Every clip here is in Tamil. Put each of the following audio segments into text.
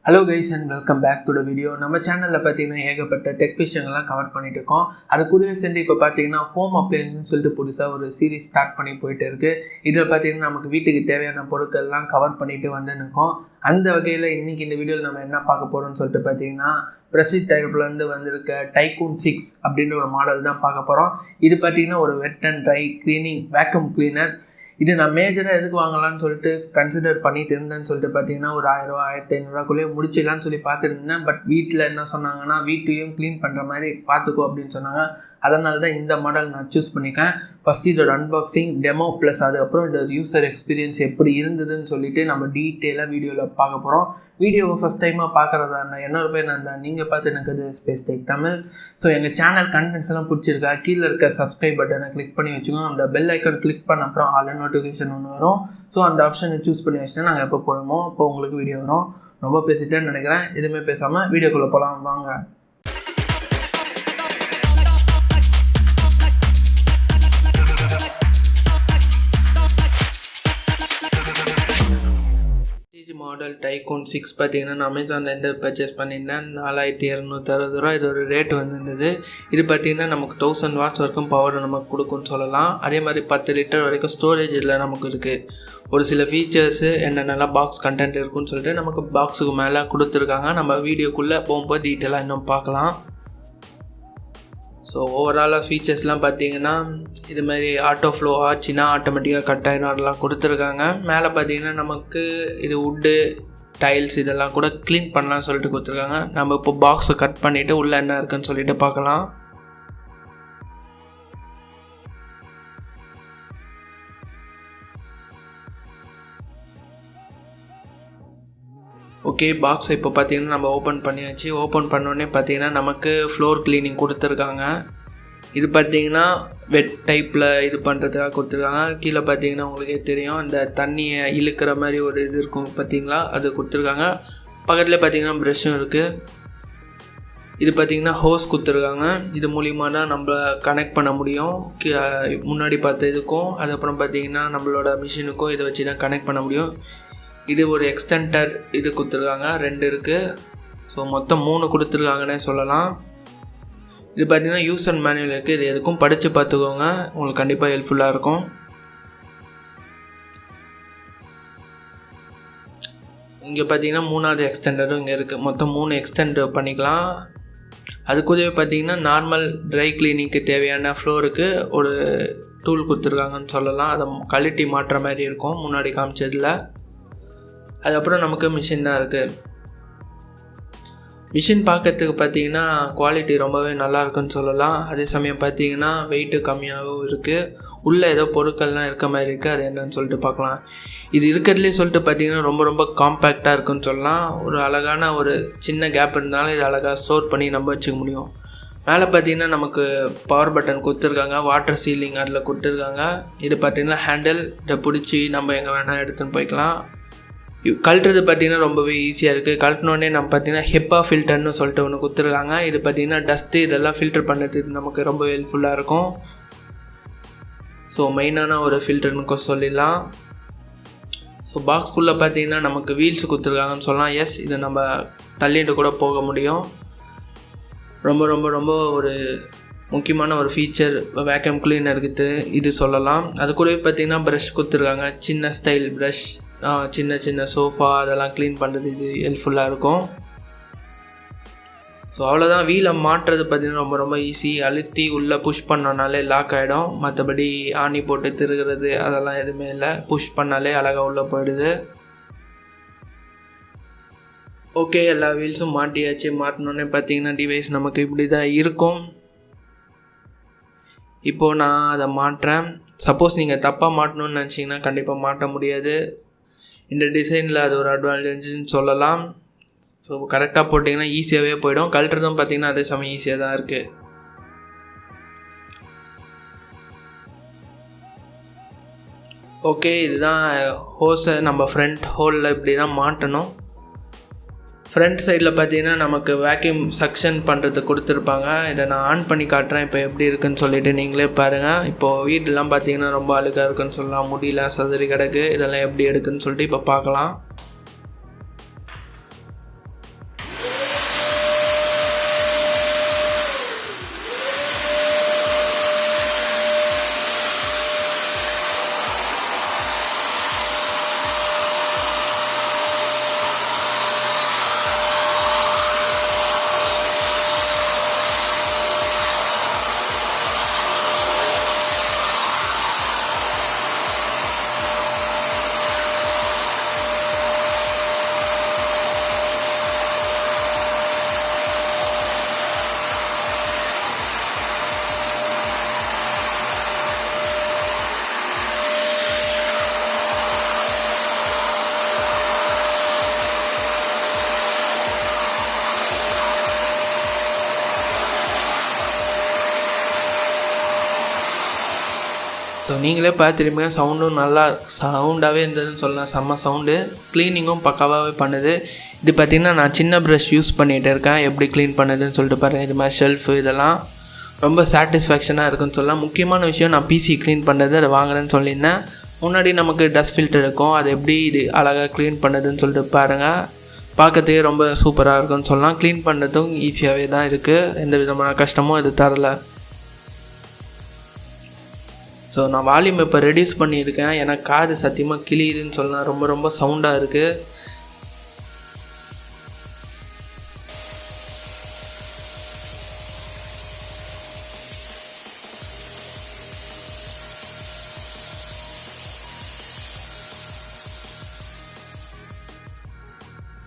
Hello guys and welcome back to the video. நம்ம சேனலில் பார்த்தீங்கன்னா ஏகப்பட்ட டெக் விஷயங்கள்லாம் கவர் பண்ணிட்டு இருக்கோம். அது கூடவே சேர்ந்து இப்போ பார்த்தீங்கன்னா ஹோம் அப்ளையன்ஸ்னு சொல்லிட்டு புதுசாக ஒரு சீரிஸ் ஸ்டார்ட் பண்ணி போயிட்டு இருக்குது. இதில் பார்த்தீங்கன்னா நமக்கு வீட்டுக்கு தேவையான பொருட்கள்லாம் கவர் பண்ணிட்டு வந்துன்னு இருக்கோம். அந்த வகையில் இன்றைக்கி இந்த வீடியோவில் நம்ம என்ன பார்க்க போகிறோம்னு சொல்லிட்டு பார்த்தீங்கன்னா பிரசிட் டைப்லேருந்து வந்திருக்க Typhoon 6 அப்படின்ற ஒரு மாடல் தான் பார்க்க போகிறோம். இது பார்த்தீங்கன்னா ஒரு வெட் and try cleaning vacuum cleaner. இது நான் மேஜராக எதுக்கு வாங்கலாம்னு சொல்லிட்டு கன்சிடர் பண்ணிட்டு இருந்தேன்னு சொல்லிட்டு பார்த்தீங்கன்னா ஒரு 1000 1500 முடிச்சிடலான்னு சொல்லி பார்த்துருந்தேன். பட் வீட்டில் என்ன சொன்னாங்கன்னா வீட்டையும் க்ளீன் பண்ணுற மாதிரி பார்த்துக்கோ அப்படின்னு சொன்னாங்க. அதனால தான் இந்த மாடல் நான் சூஸ் பண்ணிக்கேன். ஃபஸ்ட்டு இதோட அன்பாக்சிங் டெமோ ப்ளஸ் அதுக்கப்புறம் இதோட யூசர் எக்ஸ்பீரியன்ஸ் எப்படி இருந்ததுன்னு சொல்லிட்டு நம்ம டீட்டெயிலாக வீடியோவில் பார்க்க போகிறோம். வீடியோவை ஃபஸ்ட் டைமாக பார்க்குறதா இருந்தால் என்னோட பேர் நான் தான் நீங்கள் பார்த்து எனக்கு அது ஸ்பேஸ் டெக் தமிழ். ஸோ எங்கள் சேனல் கண்டென்ட்ஸ் எல்லாம் பிடிச்சிருக்கா கீழே இருக்க சப்ஸ்கிரைப் பட்டனை கிளிக் பண்ணி வச்சுக்கோங்க. அந்த பெல் ஐக்கன் கிளிக் பண்ண அப்புறம் ஆல் நோட்டிஃபிகேஷன் ஒன்று வரும். ஸோ அந்த ஆப்ஷனை சூஸ் பண்ணி வச்சுட்டு நாங்கள் எப்போ போடுமோ அப்போ உங்களுக்கு வீடியோ வரும். ரொம்ப பேசிட்டேன்னு நினைக்கிறேன். எதுவுமே பேசாமல் வீடியோக்குள்ளே போகலாம் வாங்க. மாடல் Typhoon 6 பார்த்தீங்கன்னா நான் அமேசான்லேருந்து பர்ச்சேஸ் பண்ணியிருந்தேன். 4260 ரூபா இதோட ரேட் வந்துருந்தது. இது பார்த்திங்கன்னா நமக்கு 1000 வாட்ஸ் வரைக்கும் பவர் நமக்கு கொடுக்குன்னு சொல்லலாம். அதே மாதிரி 10 லிட்டர் வரைக்கும் ஸ்டோரேஜ் இதில் நமக்கு இருக்குது. ஒரு சில ஃபீச்சர்ஸு என்னென்னலாம் பாக்ஸ் கண்டென்ட் இருக்குன்னு சொல்லிட்டு நமக்கு பாக்ஸுக்கு மேலே கொடுத்துருக்காங்க. நம்ம வீடியோக்குள்ளே போகும்போது டீட்டெயிலாக இன்னும் பார்க்கலாம். ஸோ ஓவராலாக ஃபீச்சர்ஸ்லாம் பார்த்தீங்கன்னா இது மாதிரி ஆட்டோ ஃப்ளோ ஆச்சுன்னா ஆட்டோமேட்டிக்காக கட் ஆகிடும் அதெல்லாம் கொடுத்துருக்காங்க. மேலே பார்த்தீங்கன்னா நமக்கு இது வுட்டு டைல்ஸ் இதெல்லாம் கூட க்ளீன் பண்ணலாம்னு சொல்லிட்டு கொடுத்துருக்காங்க. நம்ம இப்போ பாக்ஸை கட் பண்ணிவிட்டு உள்ளே என்ன இருக்குன்னு சொல்லிட்டு பார்க்கலாம். ஓகே, பாக்ஸை இப்போ பார்த்தீங்கன்னா நம்ம ஓப்பன் பண்ணியாச்சு. ஓப்பன் பண்ணோடனே பார்த்தீங்கன்னா நமக்கு ஃப்ளோர் க்ளீனிங் கொடுத்துருக்காங்க. இது பார்த்தீங்கன்னா வெட் டைப்பில் இது பண்ணுறதுக்காக கொடுத்துருக்காங்க. கீழே பார்த்தீங்கன்னா உங்களுக்கே தெரியும் அந்த தண்ணியை இழுக்கிற மாதிரி ஒரு இது இருக்கும் பார்த்தீங்களா, அது கொடுத்துருக்காங்க. பக்கத்தில் பார்த்தீங்கன்னா ப்ரெஷ்ஷும் இருக்குது. இது பார்த்திங்கன்னா ஹோஸ் கொடுத்துருக்காங்க. இது மூலிமா தான் நம்ம கனெக்ட் பண்ண முடியும். முன்னாடி பார்த்த இதுக்கும் அதுக்கப்புறம் பார்த்திங்கன்னா நம்மளோட மிஷினுக்கும் இதை வச்சு தான் கனெக்ட் பண்ண முடியும். இது ஒரு எக்ஸ்டெண்டர் இது கொடுத்துருக்காங்க, 2 இருக்குது. ஸோ மொத்தம் 3 கொடுத்துருக்காங்கன்னே சொல்லலாம். இது பார்த்திங்கன்னா யூசர் மேனுவல் இருக்குது. இது எதுக்கும் படித்து பார்த்துக்கோங்க, உங்களுக்கு கண்டிப்பாக ஹெல்ப்ஃபுல்லாக இருக்கும். இங்கே பார்த்திங்கன்னா 3வது எக்ஸ்டெண்டரும் இங்கே இருக்குது. மொத்தம் 3 எக்ஸ்டெண்ட் பண்ணிக்கலாம். அது கூடவே பார்த்திங்கன்னா நார்மல் ட்ரை கிளீனிங்க்கு தேவையான ஃப்ளோருக்கு ஒரு டூல் கொடுத்துருக்காங்கன்னு சொல்லலாம். அதை கழட்டி மாட்டுற மாதிரி இருக்கும் முன்னாடி காமிச்சதில். அதுக்கப்புறம் நமக்கு மிஷின் தான் இருக்குது. மிஷின் பார்க்கறதுக்கு பார்த்திங்கன்னா குவாலிட்டி ரொம்பவே நல்லா இருக்குன்னு சொல்லலாம். அதே சமயம் பார்த்திங்கன்னா வெயிட்டு கம்மியாகவும் இருக்குது. உள்ளே ஏதோ பொருட்கள்லாம் இருக்க மாதிரி இருக்குது. அது என்னன்னு சொல்லிட்டு பார்க்கலாம். இது இருக்கிறதுலே சொல்லிட்டு பார்த்திங்கன்னா ரொம்ப ரொம்ப காம்பேக்டாக இருக்குன்னு சொல்லலாம். ஒரு அழகான ஒரு சின்ன கேப் இருந்தாலும் இது அழகாக ஸ்டோர் பண்ணி நம்ம வச்சுக்க முடியும். மேலே பார்த்திங்கன்னா நமக்கு பவர் பட்டன் கொடுத்துருக்காங்க, வாட்டர் சீலிங் அதில் கொடுத்துருக்காங்க. இது பார்த்திங்கன்னா ஹேண்டில், இதை பிடிச்சி நம்ம எங்கே வேணால் எடுத்துன்னு போய்க்கலாம். கழட்டுறது பார்த்திங்கன்னா ரொம்பவே ஈஸியாக இருக்குது. கழட்டினோடனே நம்ம பார்த்திங்கன்னா ஹெப்பா ஃபில்டர்னு சொல்லிட்டு ஒன்று கொடுத்துருக்காங்க. இது பார்த்திங்கன்னா டஸ்ட்டு இதெல்லாம் ஃபில்டர் பண்ணுறதுக்கு நமக்கு ரொம்ப ஹெல்ப்ஃபுல்லாக இருக்கும். ஸோ மெயினான ஒரு ஃபில்டர்னு சொல்லிடலாம். ஸோ பாக்ஸ்குள்ளே பார்த்திங்கன்னா நமக்கு வீல்ஸ் கொடுத்துருக்காங்கன்னு சொல்லலாம். எஸ், இதை நம்ம தள்ளிட்டு கூட போக முடியும். ரொம்ப ரொம்ப ரொம்ப ஒரு முக்கியமான ஒரு ஃபீச்சர் வேக்யூம் கிளீனருக்கு இது சொல்லலாம். அது கூடவே பார்த்திங்கன்னா ப்ரஷ் கொடுத்துருக்காங்க, சின்ன ஸ்டைல் ப்ரஷ். சின்ன சின்ன சோஃபா அதெல்லாம் க்ளீன் பண்ணுறது இது ஹெல்ப்ஃபுல்லாக இருக்கும். ஸோ அவ்வளோதான். வீலை மாட்டுறது பார்த்திங்கன்னா ரொம்ப ரொம்ப ஈஸி. அழுத்தி உள்ளே புஷ் பண்ணோன்னாலே லாக் ஆகிடும். மற்றபடி ஆணி போட்டு திருகிறது அதெல்லாம் எதுவுமே இல்லை. புஷ் பண்ணாலே அழகாக உள்ளே போயிடுது. ஓகே, எல்லா வீல்ஸும் மாட்டியாச்சு. மாட்டினோடனே பார்த்திங்கன்னா டிவைஸ் நமக்கு இப்படி தான் இருக்கும். இப்போது நான் அதை மாட்டுறேன். சப்போஸ் நீங்கள் தப்பாக மாட்டணும்னு நினச்சிங்கன்னா கண்டிப்பாக மாட்ட முடியாது. இந்த டிசைனில் அது ஒரு அட்வான்டேஜ்னு சொல்லலாம். ஸோ கரெக்டாக போட்டிங்கன்னா ஈஸியாகவே போயிடும். கழட்டுறதும் பார்த்திங்கன்னா அதே சமயம் ஈஸியாக தான் இருக்குது. ஓகே, இதுதான் ஹோஸை நம்ம ஃப்ரண்ட் ஹோலில் இப்படி தான் மாட்டணும். ஃப்ரண்ட் சைடில் பார்த்தீங்கன்னா நமக்கு வேக்யூம் சக்ஷன் பண்ணுறது கொடுத்துருப்பாங்க. இதை நான் ஆன் பண்ணி காட்டுறேன் இப்போ எப்படி இருக்குன்னு சொல்லிவிட்டு நீங்களே பாருங்கள். இப்போது வீடெலாம் பார்த்தீங்கன்னா ரொம்ப அழுக்காக இருக்குன்னு சொல்லலாம். முடியல சதுரி கிடக்கு. இதெல்லாம் எப்படி எடுக்குன்னு சொல்லிட்டு இப்போ பார்க்கலாம். ஸோ நீங்களே பார்த்துருப்பீங்க, சவுண்டும் நல்லா சவுண்டாகவே இருந்ததுன்னு சொல்லலாம். செம்ம சவுண்டு, க்ளீனிங்கும் பக்காவாகவே பண்ணுது. இது பார்த்திங்கன்னா நான் சின்ன ப்ரஷ் யூஸ் பண்ணிகிட்டு இருக்கேன். எப்படி க்ளீன் பண்ணுதுன்னு சொல்லிட்டு பாருங்கள். இது மாதிரி ஷெல்ஃபு இதெல்லாம் ரொம்ப சாட்டிஸ்ஃபேக்ஷனாக இருக்குன்னு சொல்லலாம். முக்கியமான விஷயம், நான் பிசி க்ளீன் பண்ணுறது அதை வாங்குறேன்னு சொல்லியிருந்தேன். முன்னாடி நமக்கு டஸ்ட் ஃபில்டர் இருக்கும், அது எப்படி இது அழகாக க்ளீன் பண்ணுறதுன்னு சொல்லிட்டு பாருங்கள். பார்க்கறதுக்கே ரொம்ப சூப்பராக இருக்குன்னு சொல்லலாம். க்ளீன் பண்ணுறதும் ஈஸியாகவே தான் இருக்குது, எந்த விதமான கஷ்டமும் இது தரல. ஸோ நான் வால்யூம் இப்போ ரெடியூஸ் பண்ணியிருக்கேன், எனக்கு காது சத்தியமாக கிளியுதுன்னு சொல்லலாம். ரொம்ப ரொம்ப சவுண்டாக இருக்குது.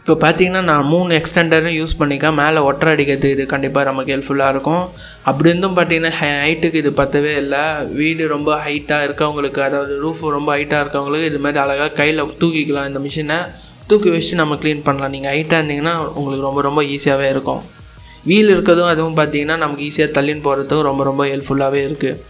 இப்போ பார்த்தீங்கன்னா நான் 3 எக்ஸ்டெண்டரும் யூஸ் பண்ணிக்கேன். மேலே ஒட்டரை அடிக்கிறது இது கண்டிப்பாக நமக்கு ஹெல்ப்ஃபுல்லாக இருக்கும். அப்படி இருந்தும் பார்த்தீங்கன்னா ஹைட்டுக்கு இது பத்தவே இல்லை. வீடு ரொம்ப ஹைட்டாக இருக்கவங்களுக்கு, அதாவது ரூஃப் ரொம்ப ஹைட்டாக இருக்கவங்களுக்கு இது மாதிரி அழகாக கையில் தூக்கிக்கலாம். இந்த மிஷினை தூக்கி வச்சு நம்ம க்ளீன் பண்ணலாம். நீங்கள் ஹைட்டாக இருந்தீங்கன்னா உங்களுக்கு ரொம்ப ரொம்ப ஈஸியாகவே இருக்கும். வீல் இருக்கிறதும் அதுவும் பார்த்தீங்கன்னா நமக்கு ஈஸியாக தள்ளின்னு போகிறதுக்கும் ரொம்ப ரொம்ப ஹெல்ப்ஃபுல்லாகவே இருக்குது.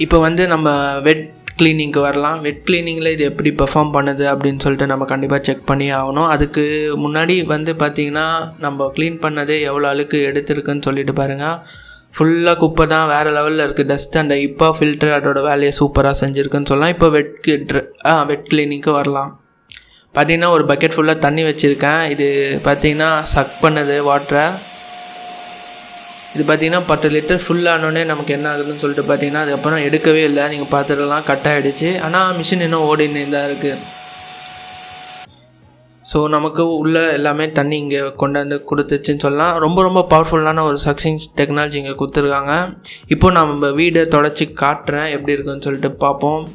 இப்போ நம்ம வெட் க்ளீனிங்க்கு வரலாம். வெட் க்ளீனிங்கில் இது எப்படி பெர்ஃபார்ம் பண்ணுது அப்படின்னு சொல்லிட்டு நம்ம கண்டிப்பாக செக் பண்ணி ஆகணும். அதுக்கு முன்னாடி பார்த்திங்கன்னா நம்ம க்ளீன் பண்ணதே எவ்வளோ அழுக்கு எடுத்துருக்குன்னு சொல்லிட்டு பாருங்கள். ஃபுல்லாக குப்பை தான், வேறு லெவலில் இருக்குது டஸ்ட். அந்த ஹெப்பா ஃபில்டர் அதோட வேலையை சூப்பராக செஞ்சுருக்குன்னு சொல்லலாம். இப்போ வெட் க்ளீனிங்க்கு வரலாம். பார்த்திங்கன்னா ஒரு பக்கெட் ஃபுல்லாக தண்ணி வச்சுருக்கேன். இது பார்த்திங்கன்னா சக் பண்ணுது வாட்டரை. இது பார்த்திங்கன்னா 10 லிட்டர் ஃபுல்லானோடனே நமக்கு என்ன ஆகுதுன்னு சொல்லிட்டு பார்த்திங்கன்னா அதுக்கப்புறம் எடுக்கவே இல்லை. நீங்கள் பார்த்துடலாம், கட் ஆகிடுச்சு. ஆனால் மிஷின் இன்னும் ஓடினே தான் இருக்குது. ஸோ நமக்கு உள்ளே எல்லாமே தண்ணி இங்கே கொண்டாந்து கொடுத்துச்சுன்னு சொல்லலாம். ரொம்ப ரொம்ப பவர்ஃபுல்லான ஒரு சக்சிங் டெக்னாலஜி இங்கே கொடுத்துருக்காங்க. இப்போ நம்ம வீடை தொடச்சி காட்டுறேன் எப்படி இருக்குன்னு சொல்லிட்டு பார்ப்போம்.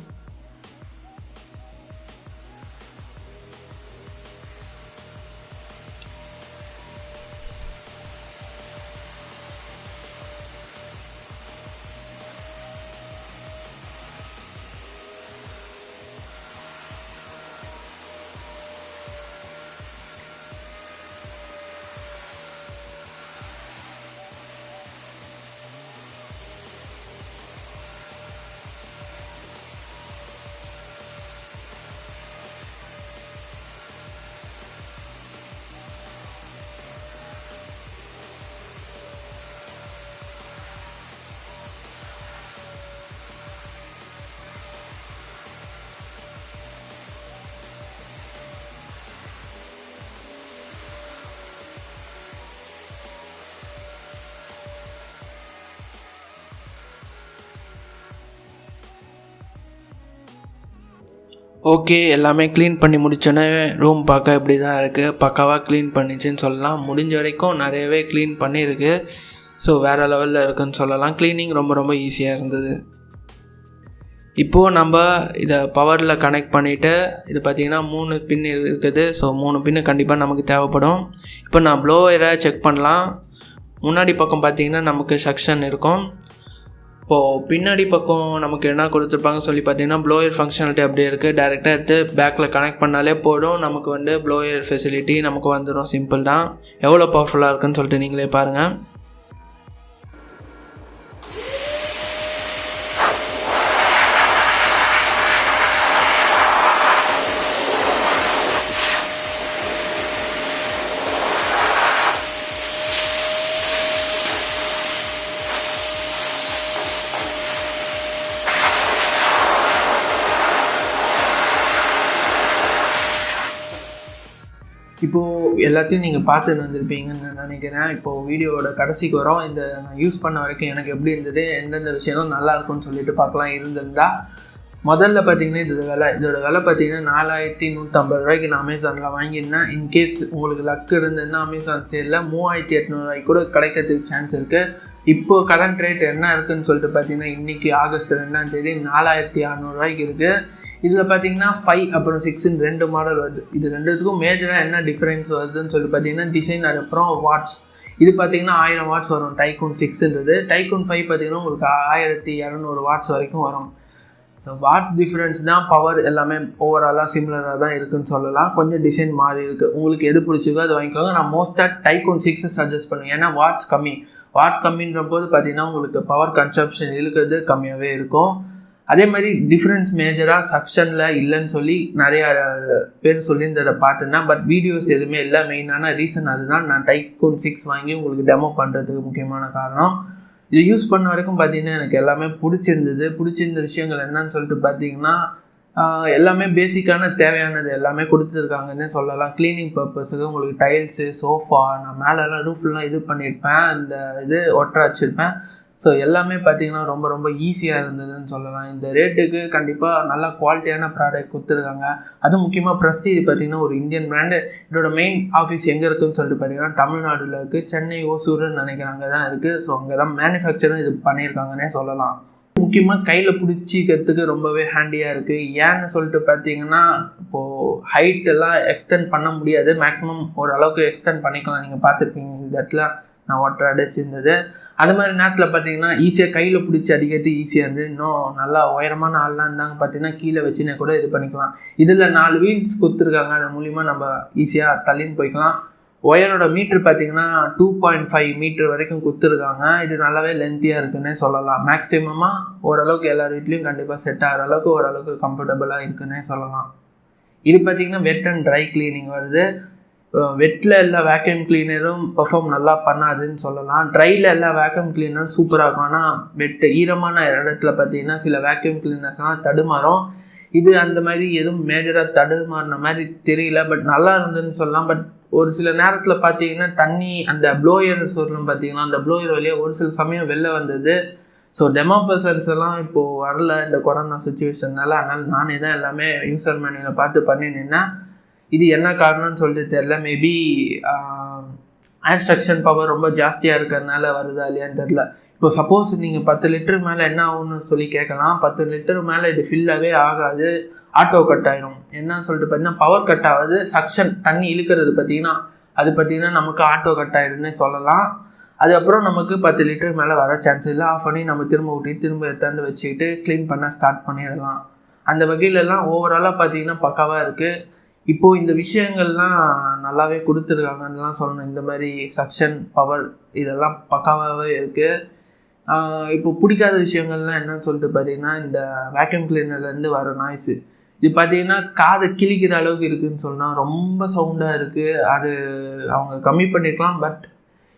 ஓகே, எல்லாமே க்ளீன் பண்ணி முடித்தோன்னே ரூம் பார்க்க இப்படி தான் இருக்குது. பக்காவாக க்ளீன் பண்ணிச்சுன்னு சொல்லலாம். முடிஞ்ச வரைக்கும் நிறையவே க்ளீன் பண்ணியிருக்கு. ஸோ வேறு லெவலில் இருக்குதுன்னு சொல்லலாம். க்ளீனிங் ரொம்ப ரொம்ப ஈஸியாக இருந்தது. இப்போது நம்ம இதை பவரில் கனெக்ட் பண்ணிவிட்டு, இது பார்த்திங்கன்னா 3 பின் இருக்குது. ஸோ 3 பின்னு கண்டிப்பாக நமக்கு தேவைப்படும். இப்போ நான் ப்ளோவரை செக் பண்ணலாம். முன்னாடி பக்கம் பார்த்திங்கன்னா நமக்கு செக்ஷன் இருக்கும். இப்போது பின்னாடி பக்கம் நமக்கு என்ன கொடுத்துருப்பாங்க சொல்லி பார்த்தீங்கன்னா ப்ளோயர் ஃபங்க்ஷனாலிட்டி அப்படியே இருக்குது. டேரெக்டாக எடுத்து பேக்கில் கனெக்ட் பண்ணாலே போதும். நமக்கு ப்ளோயர் ஃபெசிலிட்டி நமக்கு வந்துடும். சிம்பிள் தான். எவ்வளோ பவர்ஃபுல்லாக இருக்குன்னு சொல்லிட்டு நீங்களே பாருங்கள். இப்போது எல்லாத்தையும் நீங்கள் பார்த்துட்டு வந்திருப்பீங்கன்னு நான் நினைக்கிறேன். இப்போது வீடியோவோட கடைசிக்கு வரோம். இந்த நான் யூஸ் பண்ண வரைக்கும் எனக்கு எப்படி இருந்தது, எந்தெந்த விஷயம்லாம் நல்லா இருக்கும்னு சொல்லிட்டு பார்க்கலாம். இருந்திருந்தால் முதல்ல பார்த்தீங்கன்னா இதோட விலை பார்த்தீங்கன்னா 4150 ரூபாய்க்கு நான் அமேசானில் வாங்கியிருந்தேன். இன்கேஸ் உங்களுக்கு லக் இருந்ததுன்னா அமேசான் சேலில் 3800 ரூபாய்க்கு கூட கிடைக்கிறதுக்கு சான்ஸ் இருக்குது. இப்போது கரண்ட் ரேட் என்ன இருக்குதுன்னு சொல்லிட்டு பார்த்தீங்கன்னா இன்றைக்கி ஆகஸ்ட் 2ஆம் தேதி 4600 ரூபாய்க்கு இருக்குது. இதில் பார்த்தீங்கன்னா 5 அப்புறம் 6ன்னு 2 மாடல் வருது. இது ரெண்டுத்துக்கும் மேஜராக என்ன டிஃப்ரென்ஸ் வருதுன்னு சொல்லி பார்த்தீங்கன்னா டிசைன், அதுக்கப்புறம் வாட்ஸ். இது பார்த்தீங்கன்னா 1000 வாட்ஸ் வரும் டைக்கூன் 6ன்றது. டைக்கூன் 5 பார்த்தீங்கன்னா உங்களுக்கு 1200 வாட்ஸ் வரைக்கும் வரும். ஸோ வாட்ஸ் டிஃப்ரென்ஸ் தான் பவர் எல்லாமே ஓவராலாக சிமிலராக தான் இருக்குதுன்னு சொல்லலாம். கொஞ்சம் டிசைன் மாறி இருக்குது. உங்களுக்கு எது பிடிச்சிருக்கோ அது வாங்கிக்கோங்க. நான் மோஸ்ட்டாக டைஃபூன் 6 சஜஸ்ட் பண்ணுவேன். ஏன்னா வாட்ஸ் கம்மின்ற போது பார்த்தீங்கன்னா உங்களுக்கு பவர் கன்சப்ஷன் இருக்கிறது கம்மியாகவே இருக்கும். அதே மாதிரி டிஃப்ரென்ஸ் மேஜராக சக்ஷனில் இல்லைன்னு சொல்லி நிறையா பேர் சொல்லியிருந்ததை பார்த்துருந்தேன். பட் வீடியோஸ் எதுவுமே இல்லை. மெயினான ரீசன் அதுதான். நான் டைஃபூன் 6 வாங்கி உங்களுக்கு டெமோ பண்ணுறதுக்கு முக்கியமான காரணம். இது யூஸ் பண்ண வரைக்கும் பார்த்தீங்கன்னா எனக்கு எல்லாமே பிடிச்சிருந்த விஷயங்கள் என்னன்னு சொல்லிட்டு பார்த்தீங்கன்னா எல்லாமே பேசிக்கான தேவையானது எல்லாமே கொடுத்துருக்காங்கன்னே சொல்லலாம். க்ளீனிங் பர்பஸுக்கு உங்களுக்கு டைல்ஸு, சோஃபா, நான் மேலெல்லாம் ரூஃப்லாம் இது பண்ணியிருப்பேன், இந்த இது ஒட்ட வச்சுருப்பேன். ஸோ எல்லாமே பார்த்தீங்கன்னா ரொம்ப ரொம்ப ஈஸியாக இருந்ததுன்னு சொல்லலாம். இந்த ரேட்டுக்கு கண்டிப்பாக நல்லா குவாலிட்டியான ப்ராடக்ட் கொடுத்துருக்காங்க. அதுவும் முக்கியமாக ப்ரெஸ்டீஜ் பார்த்தீங்கன்னா ஒரு இந்தியன் பிராண்டு. இதோட மெயின் ஆஃபீஸ் எங்கே இருக்குதுன்னு சொல்லிட்டு பார்த்தீங்கன்னா தமிழ்நாட்டில் இருக்குது. சென்னை ஓசூர்னு நினைக்கிறாங்க தான் இருக்குது. ஸோ அங்கே தான் மேனுஃபேக்சரும் இது பண்ணியிருக்காங்கன்னே சொல்லலாம். முக்கியமாக கையில் பிடிச்சிக்கிறதுக்கு ரொம்பவே ஹேண்டியாக இருக்குது. ஏன்னு சொல்லிட்டு பார்த்தீங்கன்னா இப்போது ஹைட் எல்லாம் எக்ஸ்டெண்ட் பண்ண முடியாது. மேக்ஸிமம் ஓரளவுக்கு எக்ஸ்டெண்ட் பண்ணிக்கலாம். நீங்கள் பார்த்துருப்பீங்க இந்த இடத்துல நான் ஒட்டரை அடிச்சிருந்தது. அது மாதிரி நேரத்தில் பார்த்தீங்கன்னா ஈஸியாக கையில் பிடிச்சி அடிக்கிறது ஈஸியாக இருந்து. இன்னும் நல்லா உயரமான ஆள்லாம் இருந்தாங்க பார்த்தீங்கன்னா கீழே வச்சுன்னா கூட இது பண்ணிக்கலாம். இதில் 4 வீல்ஸ் கொடுத்துருக்காங்க. அது மூலிமா நம்ம ஈஸியாக தள்ளின்னு போய்க்கலாம். ஒயரோட மீட்ரு பார்த்தீங்கன்னா 2.5 மீட்டர் வரைக்கும் கொடுத்துருக்காங்க. இது நல்லாவே லென்த்தியாக இருக்குன்னே சொல்லலாம். மேக்ஸிமமாக ஓரளவுக்கு எல்லார் வீட்லேயும் கண்டிப்பாக செட் ஆகிற அளவுக்கு ஓரளவுக்கு கம்ஃபர்டபுளாக இருக்குன்னே சொல்லலாம். இது பார்த்தீங்கன்னா வெட் அண்ட் ட்ரை கிளீனிங் வருது. வெட்டில் எல்லா வேக்யூம் கிளீனரும் பர்ஃபார்ம் நல்லா பண்ணாதுன்னு சொல்லலாம். ட்ரையில் எல்லா வேக்யூம் கிளீனரும் சூப்பராக இருக்கும். ஆனால் வெட்டு ஈரமான இடத்துல பார்த்தீங்கன்னா சில வேக்யூம் கிளீனர்ஸ்லாம் தடுமாறும். இது அந்த மாதிரி எதுவும் மேஜராக தடுமாறின மாதிரி தெரியல. பட் நல்லா இருந்ததுன்னு சொல்லலாம். பட் ஒரு சில நேரத்தில் பார்த்தீங்கன்னா தண்ணி அந்த ப்ளோயர் சொல்லணும் பார்த்தீங்கன்னா அந்த ப்ளோயர் வழியாக ஒரு சில சமயம் வெளில வந்தது. ஸோ டெமோ பர்சன்ஸ் எல்லாம் இப்போது வரல இந்த கொரோனா சுச்சுவேஷன்னால. அதனால் நானே தான் எல்லாமே யூசர் மேனுவலை பார்த்து பண்ணி நின்னேன். இது என்ன காரணம்னு சொல்லிட்டு தெரில. மேபி ஏர் சக்ஷன் பவர் ரொம்ப ஜாஸ்தியாக இருக்கிறதுனால வருதா இல்லையான்னு தெரில. இப்போ சப்போஸ் நீங்கள் 10 லிட்டர் மேலே என்ன ஆகும்னு சொல்லி கேட்கலாம். 10 லிட்டர் மேலே இது ஃபில்லாகவே ஆகாது, ஆட்டோ கட் ஆகிடும். என்னன்னு சொல்லிட்டு பார்த்தீங்கன்னா பவர் கட் ஆகுது. சக்ஷன் தண்ணி இழுக்கிறது பார்த்தீங்கன்னா நமக்கு ஆட்டோ கட் ஆகிடும்னே சொல்லலாம். அதுக்கப்புறம் நமக்கு 10 லிட்டர் மேலே வர சான்ஸ் இல்லை. ஆஃப் பண்ணி நம்ம திரும்ப எடுத்தாந்து வச்சுக்கிட்டு க்ளீன் பண்ண ஸ்டார்ட் பண்ணிடலாம். அந்த வகையிலலாம் ஓவராலாக பார்த்தீங்கன்னா பக்காவாக இருக்குது. இப்போது இந்த விஷயங்கள்லாம் நல்லாவே கொடுத்துருக்காங்கன்னுலாம் சொல்லணும். இந்த மாதிரி சக்ஷன் பவர் இதெல்லாம் பக்காவாகவே இருக்குது. இப்போ பிடிக்காத விஷயங்கள்லாம் என்னன்னு சொல்லிட்டு பார்த்தீங்கன்னா இந்த வேக்யூம் கிளீனர்லேருந்து வர நாய்ஸு. இது பார்த்தீங்கன்னா காதை கிழிக்கிற அளவுக்கு இருக்குதுன்னு சொன்னால் ரொம்ப சவுண்டாக இருக்குது. அது அவங்க கம்மி பண்ணிக்கலாம். பட்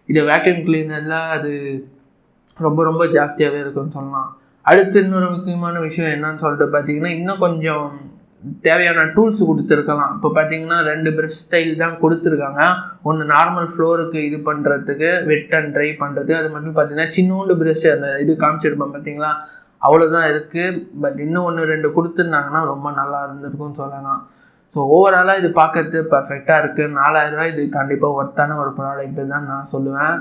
இது வேக்யூம் கிளீனரில் அது ரொம்ப ரொம்ப ஜாஸ்தியாகவே இருக்குதுன்னு சொல்லலாம். அடுத்து இன்னொரு முக்கியமான விஷயம் என்னன்னு சொல்லிட்டு பார்த்தீங்கன்னா இன்னும் கொஞ்சம் தேவையான டூல்ஸ் கொடுத்துருக்கலாம். இப்போ பார்த்தீங்கன்னா 2 ப்ரஷ் ஸ்டைல் தான் கொடுத்துருக்காங்க. ஒன்று நார்மல் ஃப்ளோருக்கு இது பண்ணுறதுக்கு வெட் அண்ட் ட்ரை பண்ணுறது. அது மட்டும் பார்த்தீங்கன்னா சின்னோண்டு ப்ரஷ் அந்த இது காமிச்சிருப்பேன் பார்த்தீங்களா, அவ்வளோதான் இருக்குது. பட் இன்னும் 1-2 கொடுத்துருந்தாங்கன்னா ரொம்ப நல்லா இருந்திருக்கும்னு சொல்லலாம். ஸோ ஓவராலாக இது பார்க்கறது பர்ஃபெக்டாக இருக்குது. 4000 ரூபாய் இது கண்டிப்பாக ஒர்த்தான ஒரு ப்ராடக்ட்டு தான் நான் சொல்லுவேன்.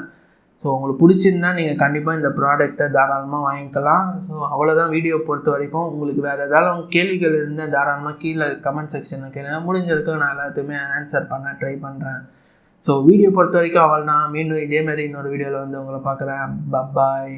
ஸோ உங்களுக்கு பிடிச்சிருந்தா நீங்கள் கண்டிப்பாக இந்த ப்ராடக்டை தாராளமாக வாங்கிக்கலாம். ஸோ அவ்வளோதான் வீடியோ பொறுத்த வரைக்கும். உங்களுக்கு வேறு ஏதாவது கேள்விகள் இருந்தால் தாராளமாக கீழே கமெண்ட் செக்ஷனில் கேளுங்க. முடிஞ்சிருக்கு நான் எல்லாத்தையுமே ஆன்சர் பண்ண ட்ரை பண்ணுறேன். ஸோ வீடியோ பொறுத்த வரைக்கும் அவ்வளோதான். மீண்டும் இதேமாதிரி இன்னொரு வீடியோவில் வந்து உங்களை பார்க்குறேன். பாய்.